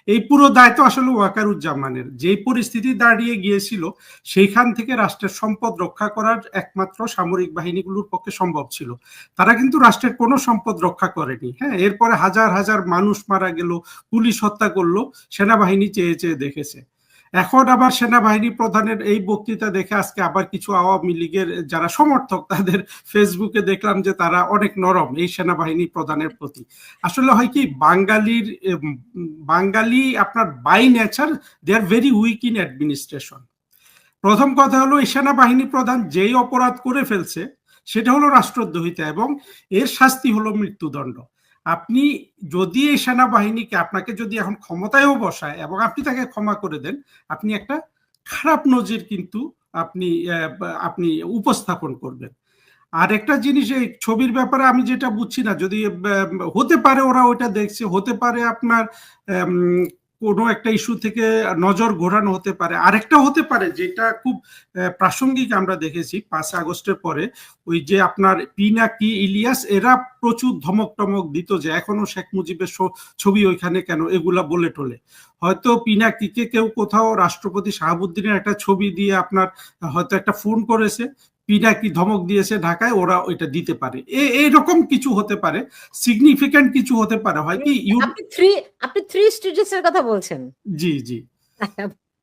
এই পুরো দায়িত্ব আসলে ওয়াকারুজ্জামানের। যেই পরিস্থিতি দাঁড়িয়ে গিয়েছিল সেইখান থেকে রাষ্ট্রের সম্পদ রক্ষা করার একমাত্র সামরিক বাহিনীগুলোর পক্ষে সম্ভব ছিল। তারা কিন্তু রাষ্ট্রের কোনো সম্পদ রক্ষা করেনি। হ্যাঁ, এরপরে হাজার হাজার মানুষ মারা গেল, পুলিশ হত্যা করলো, সেনাবাহিনী চেয়ে চেয়ে দেখেছে। এখন আবার সেনাবাহিনী প্রধানের এই বক্তৃতা দেখে আজকে আবার কিছু আওয়ামী লীগের যারা সমর্থক তাদের ফেসবুকে দেখলাম যে তারা অনেক নরম এই সেনাবাহিনী প্রধানের প্রতি। আসলে হয় কি, বাঙালি আপনার by nature they are very weak in administration. প্রথম কথা হলো, এই সেনাবাহিনী প্রধান যেই অপরাধ করে ফেলছে সেটা হলো রাষ্ট্রদ্রোহিতা, এবং এর শাস্তি হলো মৃত্যুদণ্ড। আপনি যদি এই সেনাবাহিনীকে, আপনাকে যদি এখন ক্ষমতায়ও বসায় এবং আপনি তাকে ক্ষমা করে দেন, আপনি একটা খারাপ নজির কিন্তু আপনি আপনি উপস্থাপন করবেন। আর একটা জিনিস, এই ছবির ব্যাপারে আমি যেটা বুঝছি না, যদি হতে পারে ওরা ওইটা দেখছে, হতে পারে আপনার কোনো একটা ইস্যু থেকে নজর ঘোরানো হতে পারে। আরেকটা হতে পারে যেটা খুব প্রাসঙ্গিক, আমরা দেখেছি 5 আগস্টের পরে ওই যে আপনার পিনাকি, ইলিয়াস, এরা প্রচুর ধমক টমক দিত যে এখনো শেখ মুজিবের ছবি ওইখানে কেন, এগুলা বলে টোলে। হয়তো পিনাকিকে কেউ কোথাও রাষ্ট্রপতি শাহাবুদ্দিনের একটা ছবি দিয়ে আপনার হয়তো একটা ফোন করেছে, পিনাকি ধমক দিয়েছে ঢাকায়, ওরা ওইটা দিতে পারে, এইরকম কিছু হতে পারে, সিগনিফিক্যান্ট কিছু হতে পারে। হয় কি, আপনি থ্রি স্টেজেস এর কথা বলছেন? জি জি,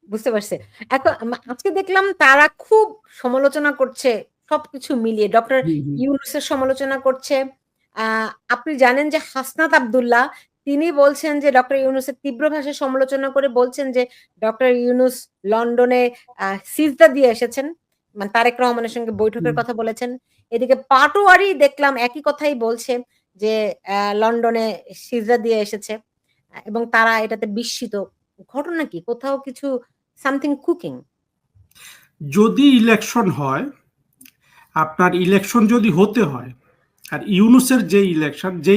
বুঝতে পারছি। এখন আজকে দেখলাম তারা খুব সমালোচনা করছে সবকিছু মিলিয়ে, ডক্টর ইউনূসের সমালোচনা করছে। আপনি জানেন যে হাসনাত আব্দুল্লাহ তিনি বলছেন যে ডক্টর ইউনূসের তীব্র ভাষায় সমালোচনা করে বলছেন যে ডক্টর ইউনূস লন্ডনে সিজদা দিয়ে এসেছেন, মানে তারেক রহমানের সঙ্গে বৈঠকের কথা বলেছেন। এদিকে পাটোয়ারি দেখলাম একই কথাই বলছে যে লন্ডনে সিজদা দিয়ে এসেছে এবং তারা এটাতে বিস্মিত। ঘটনা কি? কোথাও কিছু সামথিং কুকিং? যদি ইলেকশন হয়, আপনার ইলেকশন যদি হতে হয়, আর ইউনূসের যে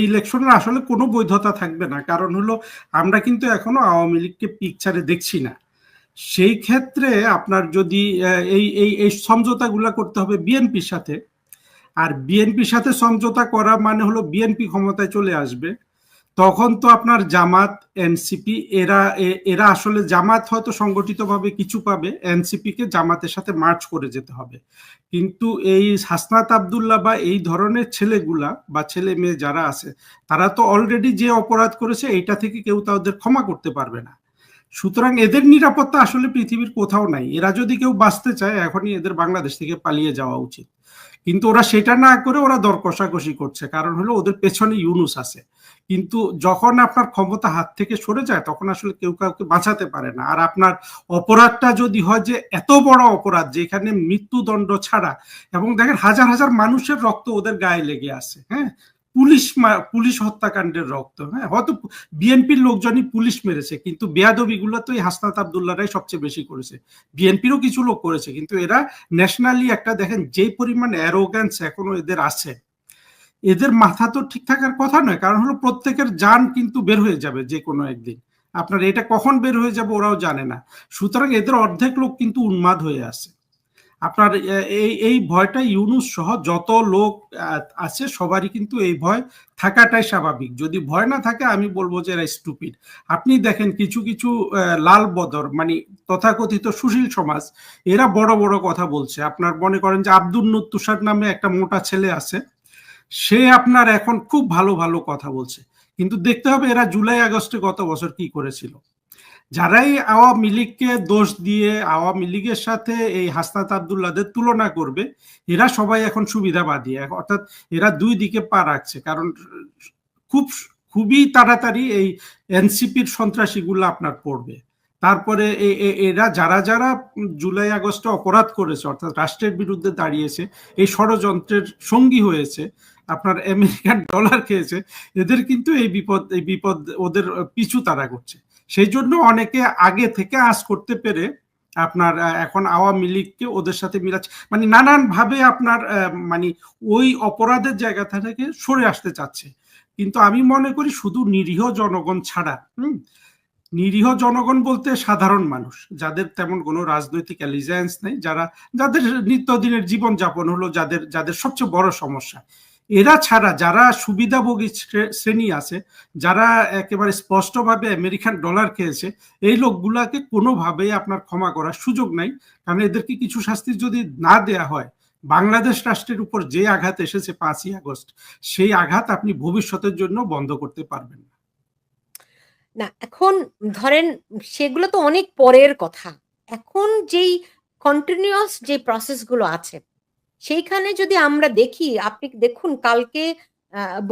ইলেকশনের আসলে কোনো বৈধতা থাকবে না, কারণ হলো আমরা কিন্তু এখনো আওয়ামী লীগকে পিকচারে দেখছি না। সেই ক্ষেত্রে আপনার যদি এই এই এই সমঝোতাগুলো করতে হবে বিএনপির সাথে, আর বিএনপির সাথে সমঝোতা করা মানে হলো বিএনপি ক্ষমতায় চলে আসবে, তখন তো আপনার জামাত, এনসিপি, এরা আসলে জামাত হয়তো সংগঠিতভাবে কিছু পাবে, এনসিপি কে জামাতের সাথে মার্চ করে যেতে হবে। কিন্তু এই হাসনাত আব্দুল্লাহ বা এই ধরনের ছেলেগুলা বা ছেলে মেয়ে যারা আছে, তারা তো অলরেডি যে অপরাধ করেছে এইটা থেকে কেউ তাদের ক্ষমা করতে পারবে না। সুতরাং এদের নিরাপত্তা আসলে পৃথিবীর কোথাও নাই। এরা যদি কেউ বাঁচতে চায়, এখনই এদের বাংলাদেশ থেকে পালিয়ে যাওয়া উচিত। কিন্তু ওরা সেটা না করে ওরা দর কষাকষি করছে, কারণ হলো ওদের পেছনে ইউনূস আছে। কিন্তু যখন আপনার ক্ষমতা হাত থেকে সরে যায়, তখন আসলে কেউ কাউকে বাঁচাতে পারে না। আর আপনার অপরাধটা যদি হয় যে এত বড় অপরাধ যেখানে মৃত্যুদণ্ড ছাড়া, এবং দেখেন হাজার হাজার মানুষের রক্ত ওদের গায়ে লেগে আছে, হ্যাঁ, পুলিশ হত্যাকাণ্ডের রক্ত, হ্যাঁ, হয়তো বিএনপির লোকজনই পুলিশ মেরেছে, কিন্তু বেয়াদবিগুলো তো এই হাসনাত আব্দুল্লাহরাই সবচেয়ে বেশি করেছে। বিএনপিরও কিছু লোক করেছে, কিন্তু এরা ন্যাশনালি একটা, দেখেন যে পরিমাণ অ্যারোগ্যান্স এখনো এদের আছে, এদের মাথা তো ঠিক থাকার কথা নয়। কারণ হলো প্রত্যেকের জান কিন্তু বের হয়ে যাবে যে কোনো একদিন, আপনার এটা কখন বের হয়ে যাবে ওরাও জানে না। সুতরাং এদের অর্ধেক লোক কিন্তু উন্মাদ হয়ে আছে। আপনার এই ভয়টা ইউনূস সহ যত লোক আছে সবারই কিন্তু এই ভয় থাকাটাই স্বাভাবিক। যদি ভয় না থাকে, আমি বলবো যে এরা স্টুপিড। আপনি দেখেন কিছু কিছু লাল বদর, মানে তথাকথিত সুশীল সমাজ, এরা বড় বড় কথা বলছে। আপনার মনে করেন যে আব্দুল নূর তুষার নামে একটা মোটা ছেলে আছে, সে আপনার এখন খুব ভালো ভালো কথা বলছে, কিন্তু দেখতে হবে এরা জুলাই আগস্টে গত বছর কি করেছিল। যারাই আওয়ামী লীগকে দোষ দিয়ে আওয়ামী লীগের সাথে এই হাসনাত আব্দুল্লাহদের তুলনা করবে, এরা সবাই এখন সুবিধাবাদী, অর্থাৎ এরা দুই দিকে পা রাখছে। কারণ খুবই তাড়াতাড়ি এই এনসিপির সন্ত্রাসীগুলো আপনার পড়বে। তারপরে এরা যারা যারা জুলাই আগস্টে অপরাধ করেছে, অর্থাৎ রাষ্ট্রের বিরুদ্ধে দাঁড়িয়েছে, এই ষড়যন্ত্রের সঙ্গী হয়েছে, আপনার আমেরিকান ডলার খেয়েছে, এদের কিন্তু এই বিপদ ওদের পিছু তাড়া করছে। সেই জন্য অনেকে আগে থেকে আঁচ করতে পেরে আপনার এখন আওয়ামী লীগকে ওদের সাথে মিলাচ্ছে, মানে নানান ভাবে আপনার মানে ওই অপরাধের জায়গা থেকে সরে আসতে চাচ্ছে। কিন্তু আমি মনে করি শুধু নিরীহ জনগণ ছাড়া, নিরীহ জনগণ বলতে সাধারণ মানুষ যাদের তেমন কোনো রাজনৈতিক অ্যালিজেন্স নেই, যাদের নিত্যদিনের জীবনযাপন হলো যাদের সবচেয়ে বড় সমস্যা, এরা ছাড়া যারা সুবিধাভোগী শ্রেণী আছে, যারা একেবারে স্পষ্টভাবে আমেরিকান ডলার খেয়েছে, এই লোকগুলাকে কোনোভাবেই আপনার ক্ষমা করার সুযোগ নাই। কারণ এদেরকে কিছু শাস্তি যদি না দেয়া হয়, বাংলাদেশ রাষ্ট্রের উপর যে আঘাত এসেছে 5ই আগস্ট, সেই আঘাত আপনি ভবিষ্যতের জন্য বন্ধ করতে পারবেন না। না, এখন ধরেন সেগুলো তো অনেক পরের কথা। এখন যেই কন্টিনিউয়াস যে প্রসেস গুলো আছে, সেইখানে যদি আমরা দেখি, আপনি দেখুন কালকে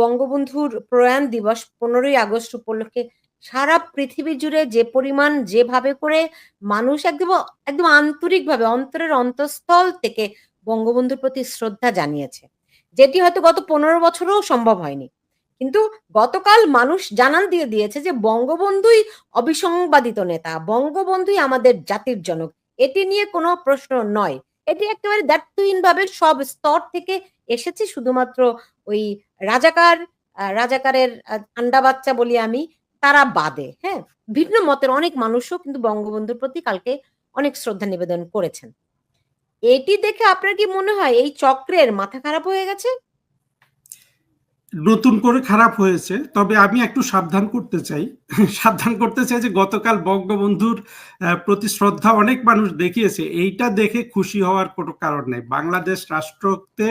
বঙ্গবন্ধুর প্রয়াণ দিবস 15ই আগস্ট উপলক্ষে সারা পৃথিবী জুড়ে যে পরিমাণ যেভাবে করে মানুষ একদম একদম আন্তরিকভাবে অন্তরের অন্তঃস্থল থেকে বঙ্গবন্ধুর প্রতি শ্রদ্ধা জানিয়েছে। যেটি হয়তো গত 15 বছরেও সম্ভব হয়নি। কিন্তু গতকাল মানুষ জানান দিয়ে দিয়েছে যে বঙ্গবন্ধুই অবিসংবাদিত নেতা, বঙ্গবন্ধুই আমাদের জাতির জনক। এটি নিয়ে কোনো প্রশ্ন নয়। এটি একেবারে দ্ব্যর্থহীনভাবে সব স্তর থেকে এসেছে, শুধুমাত্র ওই রাজাকারের আন্ডা বাচ্চা বলি আমি, তারা বাদে, হ্যাঁ? ভিন্ন মতের অনেক মানুষও কিন্তু বঙ্গবন্ধুর প্রতি কালকে অনেক শ্রদ্ধা নিবেদন করেছেন। এটি দেখে আপনার কি মনে হয় এই চক্রের মাথা খারাপ হয়ে গেছে? নতুন করে খারাপ হয়েছে, তবে আমি একটু সাবধান করতে চাই। সাবধান করতে চাই যে গতকাল বঙ্গবন্ধুর প্রতি শ্রদ্ধা অনেক মানুষ দেখিয়েছে, এইটা দেখে খুশি হওয়ার কোনো কারণ নেই। বাংলাদেশ রাষ্ট্রতে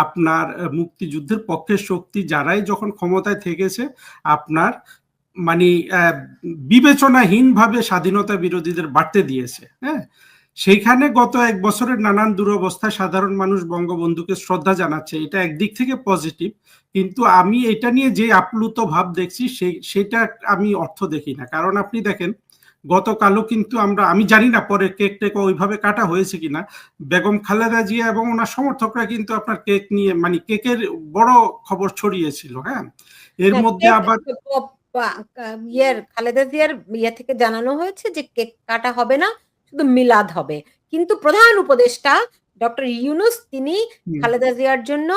আপনার মুক্তিযুদ্ধের পক্ষের শক্তি যারাই যখন ক্ষমতায় থেকেছে, আপনার মানে বিবেচনাহীনভাবে স্বাধীনতা বিরোধীদের বাড়তে দিয়েছে। হ্যাঁ, সেইখানে গত 1 বছরের নানান দুরবস্থায় সাধারণ মানুষ বঙ্গবন্ধুকে শ্রদ্ধা জানাচ্ছে, এটা একদিক থেকে পজিটিভ। কিন্তু আমি এটা নিয়ে যে আপ্লুত ভাব দেখছি সেটা আমি অর্থ দেখি না। কারণ আপনি দেখেন, গতকালও কিন্তু আমি জানি না পরে কেক টেক ওইভাবে কাটা হয়েছে কিনা, বেগম খালেদা জিয়া এবং ওনার সমর্থকরা কিন্তু আপনার কেক নিয়ে মানে কেকের বড় খবর ছড়িয়েছিল। হ্যাঁ, এর না, মধ্যে কেক আবার খালেদা জিয়ার ইয়ে থেকে জানানো হয়েছে যে কেক কাটা হবে না, শুধু মিলাদ হবে। কিন্তু প্রধান উপদেষ্টা ডক্টর ইউনূস তিনি খালেদা জিয়ার জন্য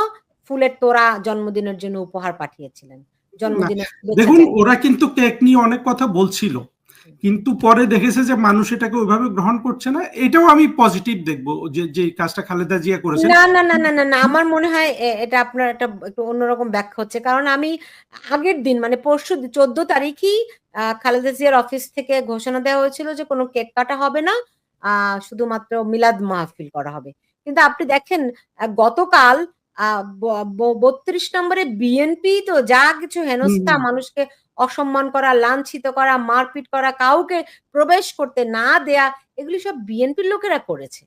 ফুলের তোড়া জন্মদিনের জন্য উপহার পাঠিয়েছিলেন। না, জন্মদিনের শুভেচ্ছা দেখুন জানিয়ে। ওরা কিন্তু কেক নিয়ে অনেক কথা বলছিল, কিন্তু পরে দেখেছে যে মানুষ এটাকে ওইভাবে গ্রহণ করছে না। এটাও আমি পজিটিভ দেখবো, যে যে কাজটা খালেদা জিয়া করেছেন। না, না, না, না, না, না। আমার মনে হয় এটা আপনার একটা একটু অন্যরকম ব্যাখ্যা হচ্ছে। কারণ আমি আগের দিন মানে পরশু 14 তারিখই খালেদা জিয়ার অফিস থেকে ঘোষণা দেওয়া হয়েছিল যে কোনো কেক কাটা হবে না। আ শুধুমাত্র মিলাদ মাহফিল করা হবে। কিন্তু আপনি দেখেন গতকাল আ ব ব 32 নম্বরে বিএনপি তো যা কিছু হেনস্থা, হুম, মানুষকে অসম্মান করা, লাঞ্ছিত করা, মারপিট করা, কাউকে প্রবেশ করতে না দেয়া, এগুলি সব বিএনপির লোকেরা করেছে।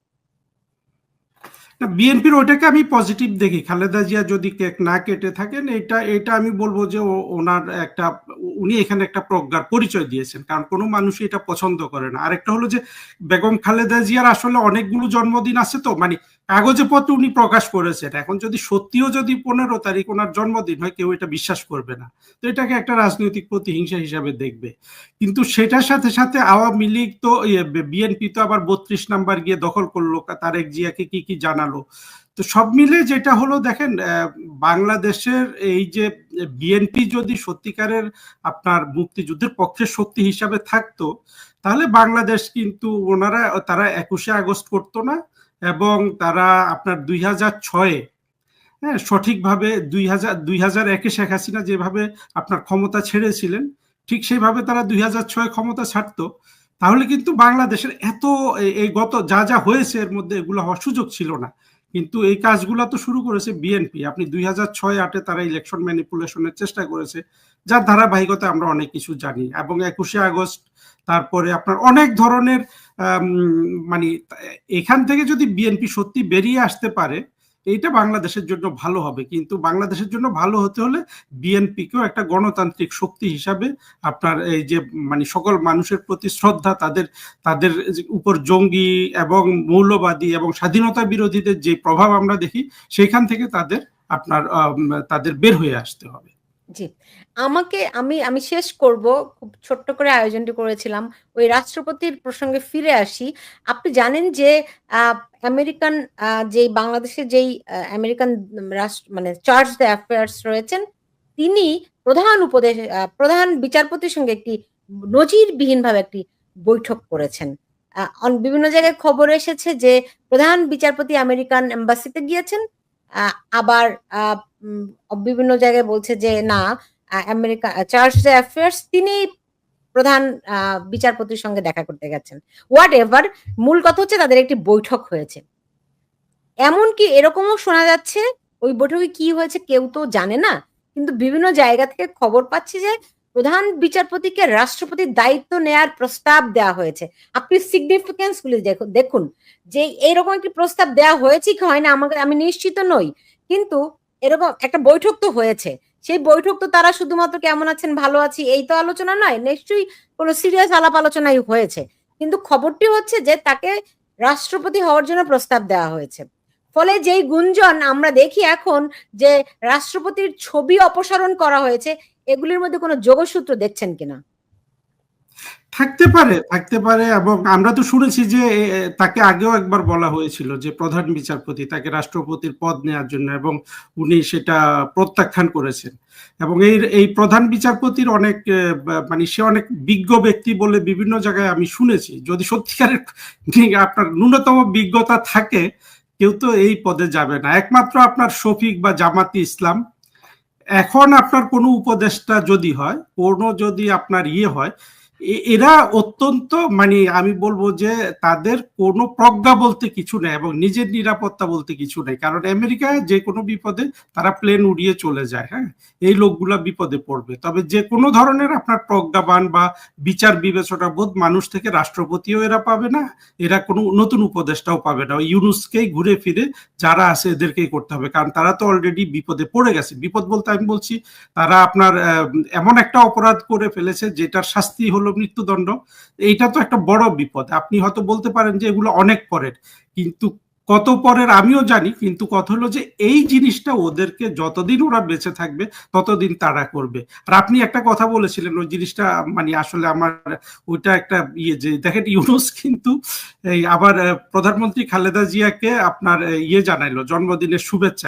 না, বিএনপির ওটাকে আমি পজিটিভ দেখি। খালেদা জিয়া যদি কেক না কেটে থাকেন, এটা এটা আমি বলবো যে ওনার একটা, উনি এখানে একটা প্রজ্ঞার পরিচয় দিয়েছেন, কারণ কোনো মানুষই এটা পছন্দ করে না। আরেকটা হলো যে বেগম খালেদা জিয়ার আসলে অনেকগুলো জন্মদিন আছে, তো মানে কাগজে পত্রে উনি প্রকাশ করেছেন। এখন যদি সত্যিও যদি 15 তারিখ ওনার জন্মদিন হয়, কেউ এটা বিশ্বাস করবে না। তো এটাকে একটা রাজনৈতিক প্রতিহিংসা হিসাবে দেখবে। কিন্তু সেটার সাথে সাথে আওয়ামী লীগ তো বিএনপি তো আবার 32 নাম্বার গিয়ে দখল করলো, তারেক জিয়াকে কি কি জানালো। তো সব মিলে যেটা হলো, দেখেন বাংলাদেশের এই যে বিএনপি যদি সত্যিকারের আপনার মুক্তিযুদ্ধের পক্ষের শক্তি হিসাবে থাকতো, তাহলে বাংলাদেশ কিন্তু তারা 21শে আগস্ট করতো না, এবং তারা আপনার 2006-এ, হ্যাঁ, সঠিকভাবে 2001-এ শেখ হাসিনা যেভাবে আপনার ক্ষমতা ছেড়েছিলেন, ঠিক সেইভাবে তারা 2006 ক্ষমতা ছাড়তো, তাহলে কিন্তু বাংলাদেশের এত এই গত যা যা হয়েছে এর মধ্যে এগুলো হওয়ার সুযোগ ছিল না। কিন্তু এই কাজগুলো তো শুরু করেছে বিএনপি। আপনি 2006-08-এ তারা ইলেকশন ম্যানিপুলেশনের চেষ্টা করেছে, যার ধারাবাহিকতা আমরা অনেক কিছু জানি। এবং 21শে আগস্ট, তারপরে আপনার অনেক ধরনের মানে এখান থেকে যদি বিএনপি সত্যি বেরিয়ে আসতে পারে, এইটা বাংলাদেশের জন্য ভালো হবে। কিন্তু বাংলাদেশের জন্য ভালো হতে হলে বিএনপিকেও একটা গণতান্ত্রিক শক্তি হিসাবে আপনার এই যে মানে সকল মানুষের প্রতি শ্রদ্ধা, তাদের তাদের উপর জঙ্গি এবং মৌলবাদী এবং স্বাধীনতা বিরোধীদের যে প্রভাব আমরা দেখি, সেখান থেকে তাদের বের হয়ে আসতে হবে। জি। আমি শেষ করব। খুব ছোট্ট করে আয়োজনটি করেছিলাম। ওই রাষ্ট্রপতির প্রসঙ্গে ফিরে আসি। আপনি জানেন যে আ আমেরিকান যেই বাংলাদেশের যেই আমেরিকান মানে চার্জ দ্য অ্যাফেয়ার্স রয়েছেন, তিনি প্রধান বিচারপতির সঙ্গে একটি নজিরবিহীনভাবে একটি বৈঠক করেছেন। বিভিন্ন জায়গায় খবর এসেছে যে প্রধান বিচারপতি আমেরিকান এম্বাসিতে গিয়েছেন। আবার আ বিভিন্ন জায়গায় বলছে যে না, আমেরিকা চার্লস অ্যাফেয়ার্স তিনি প্রধান বিচারপতির সঙ্গে দেখা করতে গেছেন। হোয়াট এভার, মূল কথা হচ্ছে তাদের একটি বৈঠক হয়েছে। এমনকি এরকমও শোনা যাচ্ছে ওই বৈঠকে কি হয়েছে কেউ তো জানে না। কিন্তু বিভিন্ন জায়গা থেকে খবর পাচ্ছি যে প্রধান বিচারপতিকে রাষ্ট্রপতির দায়িত্ব নেয়ার প্রস্তাব দেয়া হয়েছে। আপনি সিগনিফিক্যান্স গুলি দেখুন যে এরকম একটি প্রস্তাব দেয়া হয়েছে কি হয় না আমি নিশ্চিত নই। কিন্তু এরকম একটা বৈঠক তো হয়েছে। সেই বৈঠক তো তারা শুধুমাত্র কেমন আছেন, ভালো আছি এই তো আলোচনা নয়। নিশ্চয়ই কোনো সিরিয়াস আলাপ আলোচনাই হয়েছে। কিন্তু খবরটি হচ্ছে যে তাকে রাষ্ট্রপতি হওয়ার জন্য প্রস্তাব দেওয়া হয়েছে। ফলে যেই গুঞ্জন আমরা দেখি এখন যে রাষ্ট্রপতির ছবি অপসারণ করা হয়েছে, এগুলির মধ্যে কোনো যোগসূত্র দেখছেন কিনা? থাকতে পারে এবং আমরা তো শুনেছি যে তাকে আগেও একবার বলা হয়েছিল যে প্রধান বিচারপতি তাকে রাষ্ট্রপতির পদ নেওয়ার জন্য, এবং উনি সেটা প্রত্যাখ্যান করেছেন। এবং এই প্রধান বিচারপতির অনেক মানে সে অনেক বিজ্ঞ ব্যক্তি বলে বিভিন্ন জায়গায় আমি শুনেছি। যদি সত্যিকারের আপনার ন্যূনতম বিজ্ঞতা থাকে, কেউ তো এই পদে যাবে না, একমাত্র আপনার শফিক বা জামাতি ইসলাম। এখন আপনার কোনো উপদেষ্টা যদি হয়, যদি আপনার হয়, এরা অত্যন্ত মানে আমি বলবো যে তাদের কোনো প্রজ্ঞা বলতে কিছু নেই এবং নিজের নিরাপত্তা বলতে কিছু নেই। কারণ আমেরিকায় যে কোনো বিপদে তারা প্লেন উড়িয়ে চলে যায়। হ্যাঁ, এই লোকগুলা বিপদে পড়বে। তবে যে কোনো ধরনের আপনার প্রজ্ঞাবান বা বিচার বিবেচনা বোধ মানুষ থেকে রাষ্ট্রপতিও এরা পাবে না, এরা কোনো নতুন উপদেষ্টাও পাবে না। ইউনুসকেই ঘুরে ফিরে যারা আছে এদেরকেই করতে হবে, কারণ তারা তো অলরেডি বিপদে পড়ে গেছে। বিপদ বলতে আমি বলছি তারা আপনার এমন একটা অপরাধ করে ফেলেছে যেটার শাস্তি হলো মৃত্যুদণ্ড। এইটা তো একটা বড় বিপদ। আপনি হয়তো বলতে পারেন যে এগুলো অনেক পরের, কিন্তু কত পরের আমিও জানি। কিন্তু কথা হলো যে এই জিনিসটা ওদেরকে যতদিন ওরা বেঁচে থাকবে ততদিন তারা করবে। আর আপনি একটা কথা বলেছিলেন, ওই জিনিসটা মানে আসলে আমার ওইটা একটা যে দেখেন ইউনুস কিন্তু এই আবার প্রধানমন্ত্রী খালেদা জিয়াকে আপনার জানাইলো জন্মদিনের শুভেচ্ছা।